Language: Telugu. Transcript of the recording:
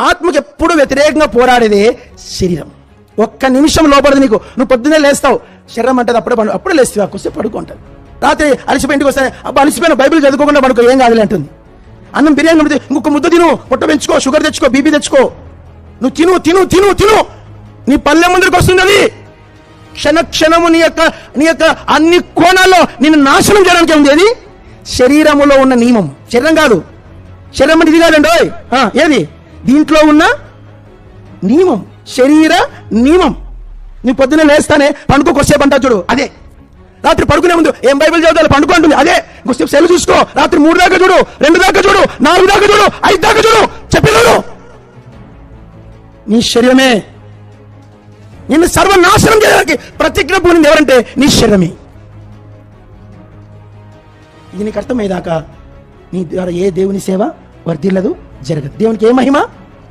ఆత్మకి ఎప్పుడు వ్యతిరేకంగా పోరాడేదే శరీరం. ఒక్క నిమిషం లోపలిది నీకు. నువ్వు పొద్దున్నే లేస్తావు, శరీరం అంటే అప్పుడే లేస్తావు, కొద్దిసేపు పడుకుంటావు. రాత్రి అలసిపోయి ఇంటికి వస్తాయి, అబ్బా అలసిపోయిన, బైబిల్ చదువుకోకుండా పడుకో, ఏం కాదులే అంటుంది. అన్నం బిర్యానీ ఇంకొక ముద్ద తిను, పొట్ట పెంచుకో, షుగర్ తెచ్చుకో, బీపీ తెచ్చుకో, నువ్వు తిను తిను తిను తిను, నీ పల్లె ముందరికి వస్తుంది అది. క్షణము నీ యొక్క అన్ని కోణాల్లో నిన్ను నాశనం చేయడానికి ఉంది. అది శరీరములో ఉన్న నియమం, శరీరం కాదు. శరీరం అంటే ఇది కాదండి, ఏది దీంట్లో ఉన్న నియమం, శరీర నియమం. నీ పొద్దున్న లేస్తానే పండుకో, కొద్దిసేపు అంటా చూడు, అదే. రాత్రి పడుకునే ముందు ఏం బైబిల్ చదువుతారు, పండుకో అంటుంది, అదే. కొద్దిసేపు సెల్ చూసుకో, రాత్రి 3 దాకా చూడు, 2 దాకా చూడు, 4 దాకా చూడు, 5 దాకా చూడు, చెప్పేదాడు. నీ శరీరమే నిన్ను సర్వనాశనం చేయడానికి ప్రతిజ్ఞ పూనింది ఎవరంటే నీ శరీరమే. ఇది నీకు అర్థమయ్యేదాకా నీ ద్వారా ఏ దేవుని సేవ వర్ధిల్లదు, జరగదు. దేవునికి ఏ మహిమ